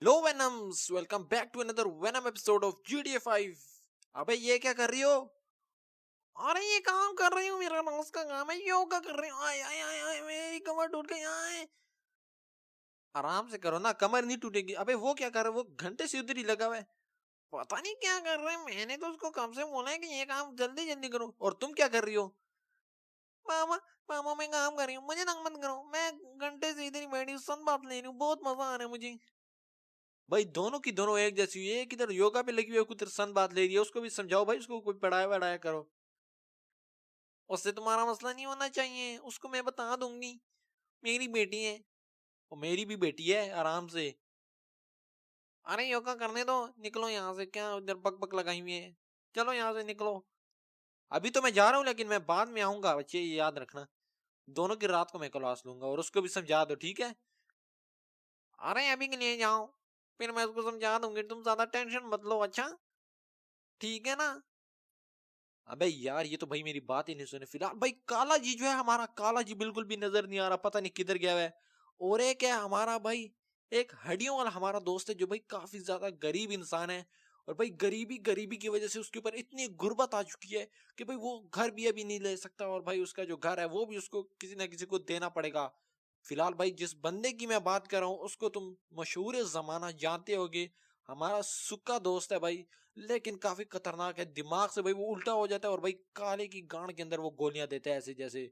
Low venoms, welcome back to another venom episode of GTA 5। अबे ये क्या कर रही हो? अरे ये काम कर रही हूँ, मेरा रोज का काम है, योगा कर रही हूँ। आय आय आय आय मेरी कमर टूट गई। आय आराम से करो ना, कमर नहीं टूटेगी। अबे वो क्या कर रहा है? वो घंटे से उधर ही लगा हुआ है, पता नहीं क्या कर रहे हैं। मैंने तो उसको कब से बोला है कि ये काम जल्दी जल्दी करो, और तुम क्या कर रही हो? मामा, मामा मैं काम कर रही हूँ, मुझे तंग मत करो। मैं घंटे से इधर ही बैठी हूँ, सन बात ले रही हूँ, बहुत मजा आ रहा है मुझे। भाई दोनों की दोनों एक जैसी हुई है। एक इधर योगा पे लगी हुई है, कुछ सन बात ले रही है। उसको भी समझाओ भाई, उसको कोई पढ़ाया वढ़ाया करो। उससे तुम्हारा मसला नहीं होना चाहिए, उसको मैं बता दूंगी। मेरी बेटी है। वो मेरी भी बेटी है, आराम से। अरे योगा करने दो, निकलो यहाँ से। क्या उधर बक बक लगाई हुई है? चलो यहाँ से निकलो। अभी तो मैं जा रहा हूँ, लेकिन मैं बाद में आऊंगा, बच्चे ये याद रखना। दोनों की रात को मैं क्लास लूंगा, और उसको भी समझा दो, ठीक है? अरे अभी के लिए जाओ, फिर मैं उसको समझा दूंगी। तुम ज्यादा टेंशन मत लो, अच्छा? ठीक है ना? अबे यार, ये तो भाई मेरी बात ही नहीं सुने। फिलहाल भाई काला जी जो है, हमारा काला जी बिल्कुल भी नजर नहीं आ रहा, पता नहीं किधर गया है। और एक है हमारा भाई, एक हड्डियों वाला हमारा दोस्त है, जो भाई काफी ज्यादा गरीब इंसान है। और भाई गरीबी गरीबी की वजह से उसके ऊपर इतनी गुर्बत आ चुकी है कि भाई वो घर भी अभी नहीं ले सकता, और भाई उसका जो घर है वो भी उसको किसी ना किसी को देना पड़ेगा। फिलहाल भाई जिस बंदे की मैं बात कर रहा हूँ, उसको तुम मशहूर जमाना जानते होगे। हमारा सुक्का दोस्त है भाई, लेकिन काफी खतरनाक है। दिमाग से भाई वो उल्टा हो जाता है, और भाई काले की गांड के अंदर वो गोलियां देता है, ऐसे जैसे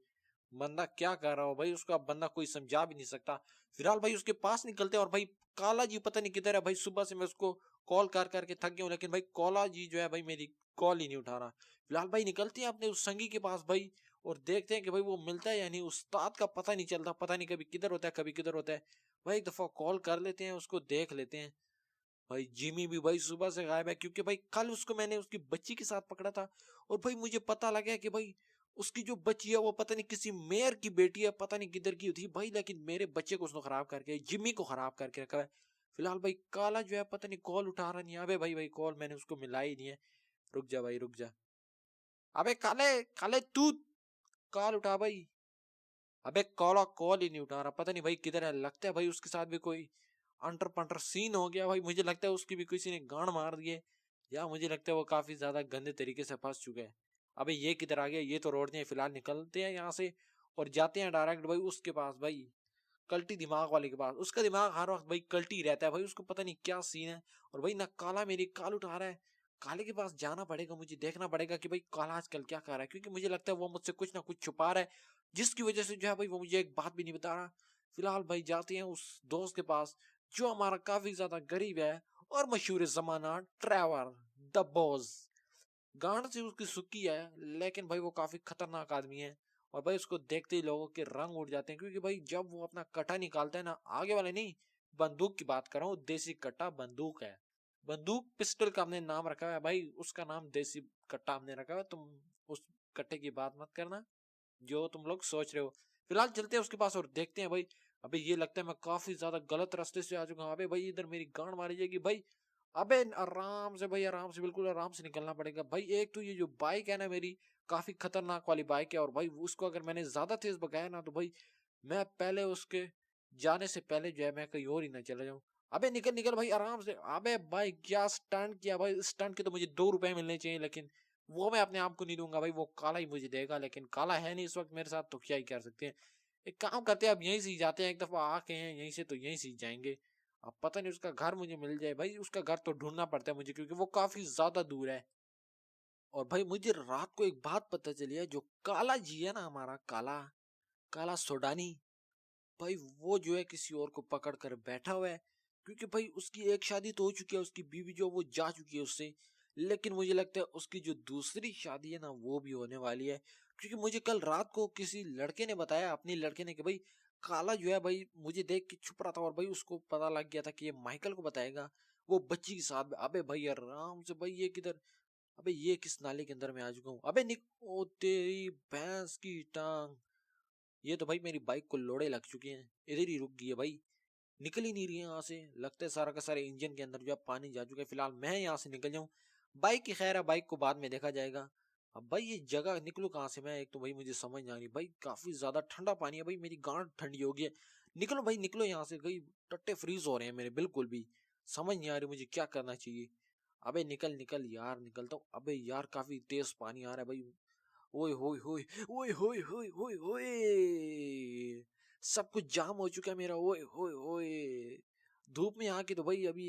बंदा क्या कर रहा हो भाई, उसका बंदा कोई समझा भी नहीं सकता। फिलहाल भाई उसके पास निकलते हैं, और भाई काला जी पता नहीं किधर है भाई। सुबह से मैं उसको कॉल कर करके थक गया हूँ, लेकिन भाई काला जी जो है भाई मेरी कॉल ही नहीं उठा रहा। फिलहाल भाई निकलते हैं अपने उस संगी के पास भाई, और देखते हैं कि भाई वो मिलता है या नहीं। उस्ताद का पता नहीं चलता, पता नहीं कभी किधर होता है कभी किधर होता है। भाई एक दफा कॉल कर लेते हैं, उसको देख लेते हैं। भाई जिमी भी भाई सुबह से गायब है, क्योंकि भाई कल उसको मैंने उसकी बच्ची के साथ पकड़ा था। और भाई मुझे पता लगा कि भाई उसकी जो बच्ची है वो पता नहीं किसी मेयर की बेटी है, पता नहीं किधर की थी भाई। लेकिन मेरे बच्चे को उसने खराब करके, जिम्मी को खराब करके रखा है। फिलहाल भाई काला जो है पता नहीं कॉल उठा रहा नहीं है। अबे भाई भाई कॉल मैंने उसको मिला ही नहीं है। रुक जा भाई, रुक जा। अबे काले, काले तू कॉल उठा भाई। अबे कॉल कॉल ही नहीं उठा रहा, पता नहीं भाई किधर है। लगता है भाई उसके साथ भी कोई अंटर पंटर सीन हो गया भाई। मुझे लगता है उसकी भी किसी ने गांड मार दी है, या मुझे लगता है वो काफी ज्यादा गंदे तरीके से फंस चुके हैं। अबे ये किधर आ गया? ये तो रोड नहीं है। फिलहाल निकलते हैं यहाँ से, और जाते हैं डायरेक्ट भाई उसके पास भाई, कल्टी दिमाग वाले के पास। उसका दिमाग हर वक्त भाई कल्टी रहता है भाई, उसको पता नहीं क्या सीन है। और भाई ना काला मेरी कॉल उठा रहा है। काले के पास जाना पड़ेगा, मुझे देखना पड़ेगा कि भाई काला आजकल क्या कर रहा है, क्योंकि मुझे लगता है वो मुझसे कुछ ना कुछ छुपा रहा है, जिसकी वजह से जो है भाई वो मुझे एक बात भी नहीं बता रहा। फिलहाल भाई जाते हैं उस दोस्त के पास, जो हमारा काफी ज्यादा गरीब है, और मशहूर जमाना ट्रेवर द बॉस। गांड से उसकी सुक्की है, लेकिन भाई वो काफी खतरनाक आदमी है। और भाई उसको देखते ही लोगों के रंग उड़ जाते हैं, क्योंकि भाई जब वो अपना कटा निकालता है ना, आगे वाले नहीं, बंदूक की बात कर रहा हूँ, देसी कट्टा बंदूक है। बंदूक पिस्टल का हमने नाम रखा है भाई, उसका नाम देसी कट्टा हमने रखा है। तुम उस कट्टे की बात मत करना जो तुम लोग सोच रहे हो। फिलहाल चलते हैं उसके पास और देखते हैं भाई। अबे ये लगता है मैं काफी ज्यादा गलत रास्ते से आ चुका हूँ। अबे भाई इधर मेरी गांड मारी जाएगी भाई। अबे आराम से भाई, आराम से, बिल्कुल आराम से निकलना पड़ेगा भाई। एक तो ये जो बाइक है ना मेरी, काफी खतरनाक वाली बाइक है, और भाई उसको अगर मैंने ज्यादा तेज भगाया ना, तो भाई मैं पहले उसके जाने से पहले जो है मैं कहीं और ही ना चला जाऊं। अबे निकल निकल भाई आराम से। अबे भाई क्या स्टंट किया भाई! स्टंट के तो मुझे 2 रुपए मिलने चाहिए, लेकिन वो मैं अपने आप को नहीं दूंगा भाई, वो काला ही मुझे देगा। लेकिन काला है नहीं इस वक्त मेरे साथ, तो क्या ही कर सकते हैं। एक काम करते हैं, अब यहीं से ही जाते हैं। एक दफा आके हैं यहीं से, तो यहीं से ही जाएंगे। अब पता नहीं उसका घर मुझे मिल जाए भाई, उसका घर तो ढूंढना पड़ता है मुझे, क्योंकि वो काफी ज्यादा दूर है। और भाई मुझे रात को एक बात पता चली है, जो काला जी है ना हमारा, काला काला सोडानी, भाई वो जो है किसी और को पकड़ कर बैठा हुआ है। क्योंकि भाई उसकी एक शादी तो हो चुकी है, उसकी बीवी जो वो जा चुकी है उससे। लेकिन मुझे लगता है उसकी जो दूसरी शादी है ना, वो भी होने वाली है। क्योंकि मुझे कल रात को किसी लड़के ने बताया, अपने लड़के ने, कि भाई काला जो है भाई मुझे देख के छुप रहा था, और भाई उसको पता लग गया था कि ये माइकल को बताएगा, वो बच्ची के साथ। अबे भाई आराम से भाई, ये किधर? अबे ये किस नाले के अंदर मैं आ चुका हूँ? अबे ओ तेरी भैंस की टांग! ये तो भाई मेरी बाइक को लोड़े लग चुके हैं, इधर ही रुक गई है भाई, निकल ही नहीं रही है यहाँ से। लगता है सारा का सारा इंजन के अंदर जो है पानी जा चुका है। फिलहाल मैं यहाँ से निकल जाऊँ, बाइक की खैर है, बाइक को बाद में देखा जाएगा। अब भाई ये जगह निकलूं कहाँ से मैं? एक तो भाई मुझे समझ नहीं आ रही भाई, काफी ज्यादा ठंडा पानी है भाई, मेरी गांड ठंडी हो गई है। निकलो भाई निकलो यहाँ से, कहीं टट्टे फ्रीज हो रहे हैं मेरे बिल्कुल भी। समझ नहीं आ रही मुझे क्या करना चाहिए। अबे निकल निकल यार, निकलता हूँ। अबे यार काफी तेज पानी आ रहा है भाई। ओए होए होए, ओए होए होए होए होए, सब कुछ जाम हो चुका है मेरा। ओए होए होए, धूप में आके तो भाई अभी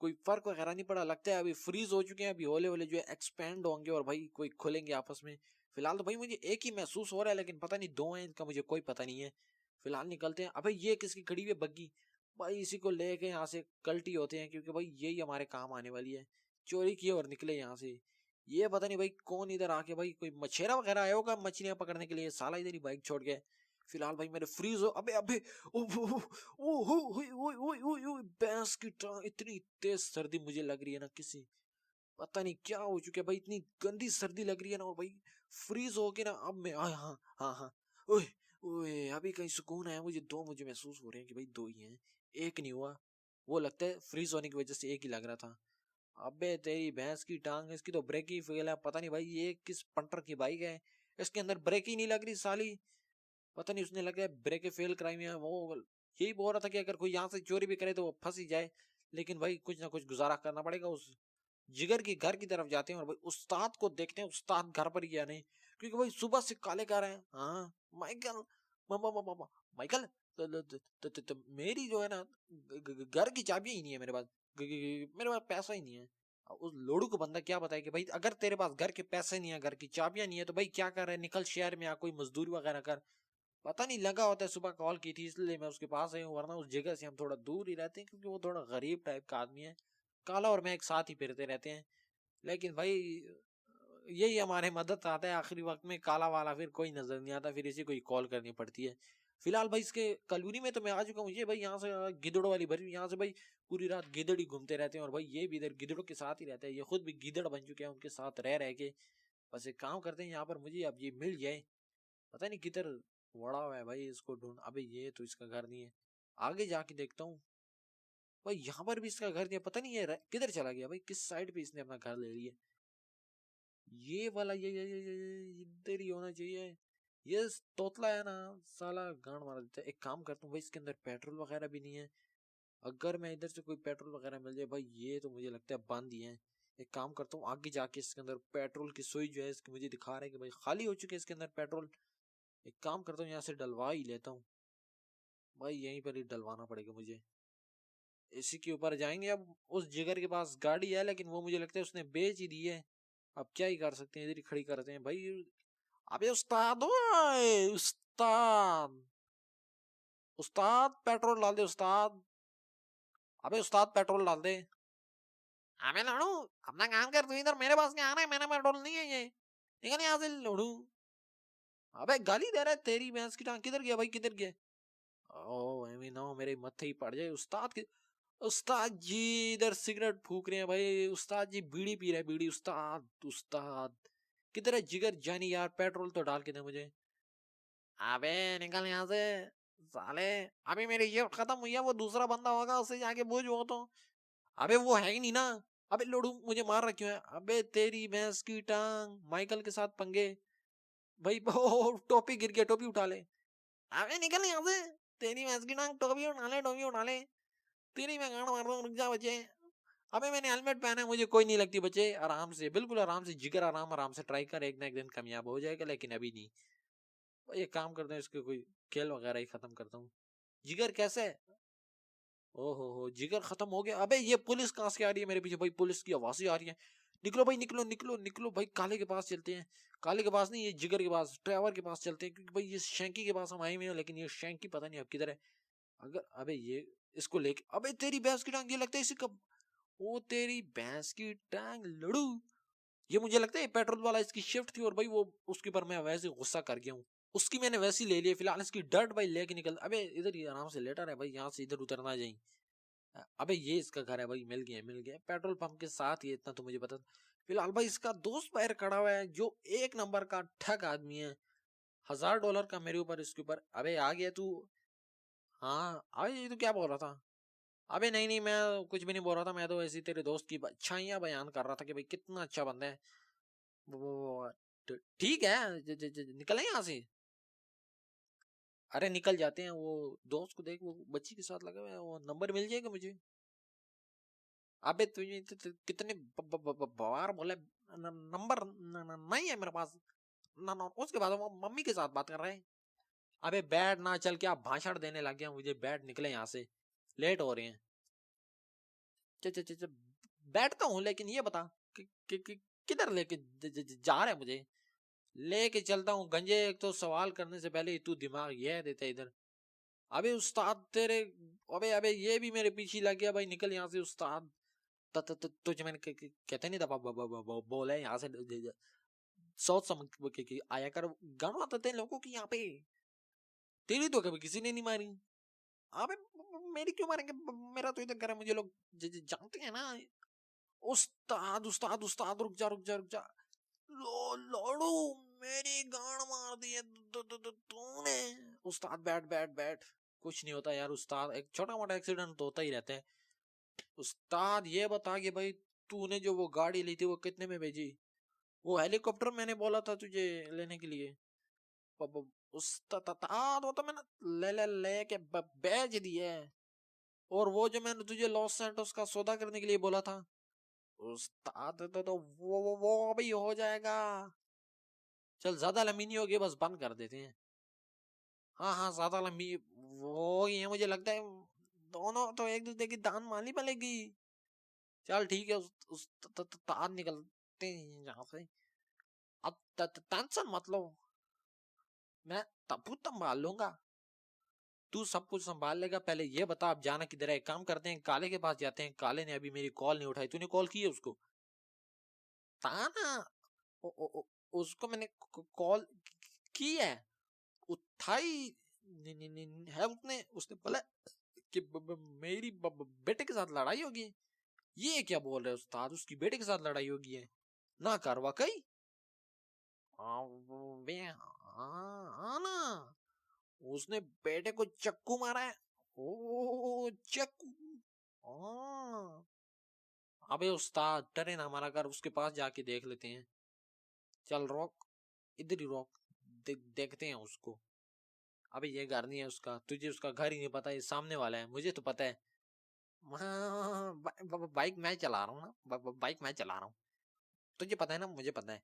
कोई फर्क वगैरह नहीं पड़ा, लगता है अभी फ्रीज हो चुके हैं। अभी होले होले जो है एक्सपैंड होंगे और भाई कोई खुलेंगे आपस में। फिलहाल तो भाई मुझे एक ही महसूस हो रहा है, लेकिन पता नहीं दो हैं इनका, मुझे कोई पता नहीं है। फिलहाल निकलते हैं। अबे ये किसकी खड़ी हुई है बग्गी? भाई इसी को लेके यहाँ से कल्टी होते हैं, क्योंकि भाई यही हमारे काम आने वाली है। चोरी किए और निकले यहाँ से। ये पता नहीं भाई कौन इधर आके, भाई कोई मछेरा वगैरह आया होगा मछलियां पकड़ने के लिए, साला इधर ही बाइक छोड़ गया। फिलहाल भाई मेरे फ्रीज हो। अबे अबे ओ भैंस की टांग, इतनी तेज सर्दी मुझे लग रही है ना, किसी पता नहीं क्या हो चुका है भाई, इतनी गंदी सर्दी लग रही है ना। और भाई फ्रीज हो के ना अब मैं हाँ हाँ हाँ हाँ, ओए ओए अभी कहीं सुकून आया मुझे। दो मुझे महसूस हो रहे हैं कि भाई दो ही हैं, एक नहीं हुआ। वो लगता है फ्रीज होने की वजह से एक ही लग रहा था। अबे तेरी भैंस की टांग, इसकी तो ब्रेक ही फेल है। पता नहीं भाई ये किस पंटर की बाइक है, इसके अंदर ब्रेक ही नहीं लग रही साली। पता नहीं उसने लगा ब्रेक फेल कराई हुई है। वो यही बोल रहा था कि अगर कोई यहाँ से चोरी भी करे तो वो फंस ही जाए, लेकिन भाई कुछ ना कुछ गुजारा करना पड़ेगा। उस जिगर की घर की तरफ जाते हैं और भाई उस्ताद को देखते हैं, उस्ताद घर पर ही या नहीं, क्योंकि भाई सुबह से काले कर रहे हैं। हाँ माइकल, मामा मामा मामा माइकल, मेरी जो है ना घर की चाबी ही नहीं है मेरे पास। मेरे पास पैसा ही नहीं है। उस लोड़ू को बंदा क्या बताए कि भाई अगर तेरे पास घर के पैसे नहीं है, घर की चाबियां नहीं है, तो भाई क्या कर रहा है, निकल शहर में आ कोई मजदूरी वगैरह कर। पता नहीं लगा होता है, सुबह कॉल की थी इसलिए मैं उसके पास आई हूँ, वरना उस जगह से हम थोड़ा दूर ही रहते हैं, क्योंकि वो थोड़ा गरीब टाइप का आदमी है। काला और मैं एक साथ ही फिरते रहते हैं। लेकिन भाई यही हमारे मदद आता है आखिरी वक्त में, काला वाला फिर कोई नजर नहीं आता, फिर इसी को ही कॉल करनी पड़ती है। फिलहाल भाई इसके कलूनी में तो मैं आ चुका हूँ। ये भाई यहाँ से गिदड़ों वाली भरी, यहाँ से भाई पूरी रात गिदड़ ही घूमते रहते हैं, और भाई ये भी इधर गिदड़ों के साथ ही रहता है। ये खुद भी गिदड़ बन चुके हैं उनके साथ रह रह के। बस एक काम करते हैं, यहाँ पर मुझे अब ये मिल जाए। पता नहीं किधर वड़ा हुआ है भाई, इसको ढूंढ। अबे ये तो इसका घर नहीं है, आगे जाके देखता हूँ। भाई यहाँ पर भी इसका घर नहीं है, पता नहीं ये किधर चला गया भाई, किस साइड पे इसने अपना घर ले लिया। ये वाला ये इधर ही होना चाहिए। ये तोतला है ना साला, गांड मार देता है। एक काम करता हूँ भाई, इसके अंदर पेट्रोल वगैरह भी नहीं है। अगर मैं इधर से कोई पेट्रोल वगैरह मिल जाए भाई, ये तो मुझे लगता है बंद ही है। एक काम करता हूँ, आगे जाके इसके अंदर पेट्रोल की सुई जो है इसकी मुझे दिखा रहा है कि भाई खाली हो चुके हैं इसके अंदर पेट्रोल। एक काम करता हूँ, यहाँ से डलवा ही लेता हूँ। भाई यहीं पर ही डलवाना पड़ेगा मुझे। इसी के ऊपर जाएंगे अब। उस जिगर के पास गाड़ी है, लेकिन वो मुझे लगता है उसने बेच ही दी है। अब क्या ही कर सकते हैं, इधर ही खड़ी करते हैं भाई। अबे उस्ताद, ओए उस्ताद, उस्ताद पेट्रोल डाल दे उस्ताद। अबे उस्ताद पेट्रोल डाल दे। अबे लड़ू, अपना काम कर तू, इधर मेरे पास क्या आ रहा है, मेरा पेट्रोल नहीं है ये, निकल यहाँ से लड़ू। अबे गाली दे रहा है, तेरी भैंस की टांग, किधर गया भाई, किधर गया? ओ आई मीन नो, मेरे मत्थे ही पड़ जाए उस्ताद के। उस्ताद जी इधर सिगरेट फूक रहे हैं भाई, उस्ताद जी बीड़ी पी रहे हैं, बीड़ी। उस्ताद उस्ताद किधर है जिगर जानी यार, पेट्रोल तो डाल के दे मुझे। अबे निकल यहाँ से साले, अभी मेरी ये खत्म हुई है, वो दूसरा बंदा होगा, उससे जाके पूछ वो तो। अबे वो है ही नहीं ना। अबे लोडू मुझे मार रहा क्यों है? अबे तेरी भैंस की टांग, माइकल के साथ पंगे भाई। ओ टोपी गिर गया, टोपी उठा ले। अबे निकल यहाँ से, तेरी भैंस की टांग, टोपी उठा ले, टोपी उठा ले। तेरी मैं गांड मार रहा हूँ, रुक जा बच्चे। अबे मैंने हेलमेट पहना है, मुझे कोई नहीं लगती बच्चे। आराम से, बिल्कुल आराम से जिगर, आराम आराम से ट्राई कर, एक ना एक दिन कामयाब हो जाएगा, लेकिन अभी नहीं। ये काम करता हूँ, इसके कोई खेल वगैरह ही खत्म करता हूँ। जिगर कैसे है? ओहो जिगर खत्म हो गया। अबे ये पुलिस कहाँ से आ रही है मेरे पीछे भाई, पुलिस की आवाज ही आ रही है। निकलो भाई, निकलो निकलो निकलो भाई, काले के पास चलते हैं। काले के पास नहीं, ये जिगर के पास, ड्राइवर के पास चलते हैं, क्योंकि भाई ये शैंकी के पास हम आए हुए हैं, लेकिन ये शैंकी पता नहीं अब किधर है। अगर अबे ये इसको लेके, अबे तेरी भैंस की टांग, ये लगता है इसी कब। ओ तेरी भैंस की टांग लड़ू, ये मुझे लगता है पेट्रोल वाला इसकी शिफ्ट थी, और भाई वो उसके ऊपर मैं वैसे गुस्सा कर गया हूँ। उसकी मैंने वैसी ले ली। फिलहाल इसकी डर्ट भाई लेके निकल। अबे इधर ही आराम से लेटा रहे भाई, यहाँ से इधर उतर ना जाए। अबे ये इसका घर है भाई, मिल गया मिल गया, पेट्रोल पंप के साथ ही, इतना तो मुझे पता। फिलहाल भाई इसका दोस्त बाहर खड़ा हुआ है, जो एक नंबर का ठग आदमी है। $1000 का मेरे ऊपर, इसके ऊपर। अबे आ गया तू? हाँ अबे ये तू क्या बोल रहा था? अबे नहीं नहीं, मैं कुछ भी नहीं बोल रहा था, मैं तो ऐसी तेरे दोस्त की अच्छाइयां बयान कर रहा था कि भाई कितना अच्छा बंदा है वो। ठीक है, निकले यहाँ से। अरे निकल जाते हैं। वो दोस्त को देख, वो बच्ची के साथ लगा हुआ है, वो नंबर मिल जाएगा मुझे। अबे तुझे कितने बार बोले नंबर नहीं है मेरे पास ना ना। उसके बाद वो मम्मी के साथ बात कर रहे हैं। अबे बैठ ना, चल क्या भाषण देने लग गया मुझे, बैठ निकले यहाँ से, लेट हो रहे हैं। चल चल चल बैठता हूँ, लेकिन ये बता किधर लेके जा रहे मुझे? लेके चलता हूँ गंजे, एक तो सवाल करने से पहले ही तू दिमाग ये देता इधर। अबे उस्ताद तेरे, अबे अबे ये भी मेरे पीछे लग गया भाई, निकल यहाँ से उस्ताद। तुझे मैंने कहते नहीं दबा बोला यहाँ से सोच समझ के आया कर, गाना आते थे लोगों की यहाँ पे। तेरी तो कभी किसी ने नहीं मारी। अबे मेरी क्यों मारेंगे, मेरा तो इधर घर है, मुझे लोग जानते हैं ना। उस्ताद उस्ताद उस्ताद, रुक जा रुक जा रुक जा। लोड़ू, मेरी गांड मार दी है तूने। उस्ताद बैठ बैठ बैठ, कुछ नहीं होता यार उस्ताद, एक छोटा मोटा एक्सीडेंट तो होता ही रहता है। उस्ताद ये बता कि भाई तूने जो वो गाड़ी ली थी वो कितने में भेजी? वो हेलीकॉप्टर मैंने बोला था तुझे लेने के लिए, उस्ताद वो तो मैंने ले के भेज दिया है। और वो जो मैंने तुझे लॉस सैंटोस का सौदा करने के लिए बोला था उस्ताद, तो वो अभी हो जाएगा। चल ज्यादा लंबी नहीं होगी, बस बंद कर देते हैं। हाँ हाँ ज्यादा लंबी वो ये मुझे लगता है, दोनों तो एक दूसरे की दान मारनी पड़ेगी। चल ठीक है, उस तार निकलते हैं यहाँ से। अब टेंशन मत लो, मैं तब संभाल लूंगा, तू सब कुछ संभाल लेगा। पहले ये बता अब जाना किधर है? एक काम करते हैं, काले के पास जाते हैं। काले ने अभी मेरी कॉल नहीं उठाई, तूने कॉल की है उसको? था ना, ओ, ओ, ओ, उसको मैंने कॉल की है, उठाई नहीं है उसने। उसने बोला कि मेरी बेटे के साथ लड़ाई होगी। ये क्या बोल रहे उस्ताद, उसकी बेटे के साथ लड़ाई होगी है? ना कर वाकई? हाँ ना, उसने बेटे को चक्कू मारा है। ओ चक्कू, हाँ। अबे उस्ताद डरे ना, हमारा घर उसके पास जाके देख लेते हैं। चल रोक, इधर ही रोक, देखते हैं उसको। अबे ये घर नहीं है उसका, तुझे उसका घर ही नहीं पता, ये सामने वाला है, मुझे तो पता है। बाइक मैं चला रहा हूँ ना, बाइक मैं चला रहा हूँ, तुझे पता है ना, मुझे पता है।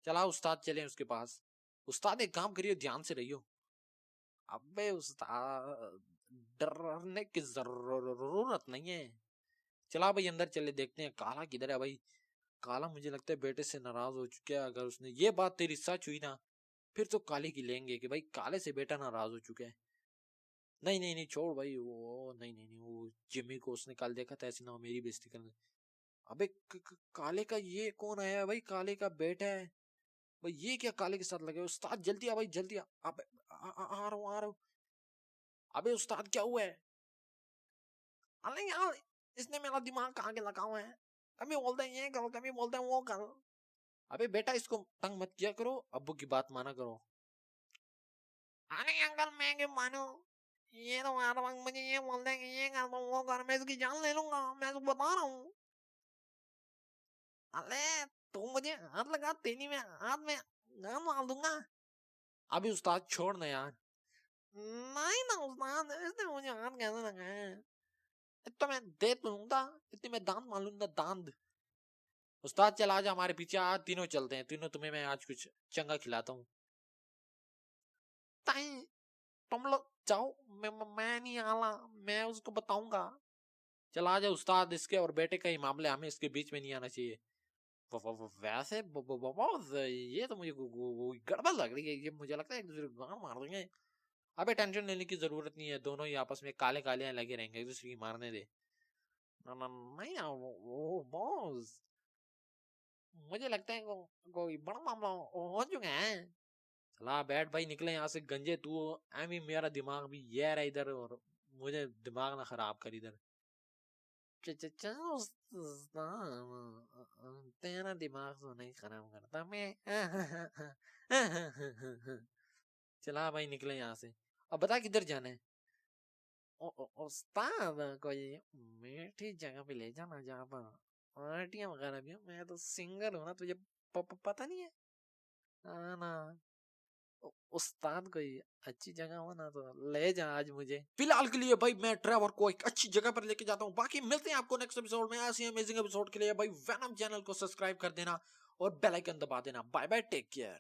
चला उस्ताद, चले उसके पास। उस्ताद एक काम करियो, ध्यान से रहियो। अबे उस्ताद डरने की जरूरत नहीं है। चला भाई अंदर चले, देखते हैं काला किधर है भाई। काला मुझे लगता है बेटे से नाराज हो चुका है, अगर उसने ये बात तेरी सच हुई ना, फिर तो काले की लेंगे कि भाई काले से बेटा नाराज हो चुका है। नहीं नहीं नहीं छोड़ भाई, वो नहीं नहीं नहीं, वो जिम्मी को उसने कल देखा था, ऐसी ना हो मेरी बेइज्जती करने। अबे काले का ये कौन आया भाई? काले का बेटा है भाई, ये क्या काले के साथ लगे? उस्ताद जल्दी आ भाई जल्दी आ। अबे आ रहा हूँ आ रहा हूँ। अबे उस्ताद क्या हुआ है? अरे यार, इसने मेरा दिमाग कहाँ के लगा हुआ है। कभी बोलते हैं ये करो, कभी बोलते हैं वो करो। अबे बेटा इसको तंग मत किया करो, अब्बू की बात माना करो। अरे अंकल मैं क्यों मानू, ये तो हर वक्त मुझे ये बोलते हैं कि ये कर दो वो कर, मैं इसकी जान ले लूंगा, मैं तो बता रहा हूँ। अरे तू मुझे हाथ लगा, तेरी में हाथ में गान मार दूंगा। अभी उस्ताद छोड़ ना यार। नहीं ना उस्ताद, इसने मुझे हाथ कैसे लगाया? तो मैं दे दूंगा, इतनी मैं दांत मार लूंगा, दांत। उस्ताद चल आज हमारे पीछे आ, तीनों चलते हैं, तीनों तुम्हें मैं आज कुछ चंगा खिलाता हूँ। ताई तुम लोग जाओ, मैं नहीं आला, मैं उसको बताऊंगा। चल आ जा उस्ताद, इसके और बेटे का ही मामला, हमें इसके बीच में नहीं आना चाहिए। वैसे बॉस ये तो मुझे गड़बड़ लग रही है, ये मुझे लगता है एक दूसरे को गांड मार देंगे। अबे टेंशन लेने की जरूरत नहीं है, दोनों ही आपस में काले काले लगे रहेंगे, एक दूसरे की मारने दे। ना ना नहीं ना वो बॉस, मुझे लगता है कोई बड़ा मामला हो चुका है। चला बैठ भाई, निकले यहाँ से गंजे, तू एमी मेरा दिमाग भी ये रहा इधर, और मुझे दिमाग ना खराब कर इधर। तेरा दिमाग तो नहीं खराब करता मैं। चला भाई निकले यहाँ से। अब बता किधर जाना है? उस्ताद कोई मीठी जगह पे ले जाना जहाँ पर पार्टियां वगैरह भी हो। मैं तो सिंगल हूँ ना, तुझे पता नहीं है? हाँ ना, उस्ताद कोई अच्छी जगह हो ना तो ले जा आज मुझे। फिलहाल के लिए भाई मैं ट्रेवर को एक अच्छी जगह पर लेके जाता हूँ। बाकी मिलते हैं आपको नेक्स्ट एपिसोड में। ऐसे अमेजिंग एपिसोड के लिए भाई वेनम चैनल को सब्सक्राइब कर देना और बेल आइकन दबा देना। Bye bye, take care.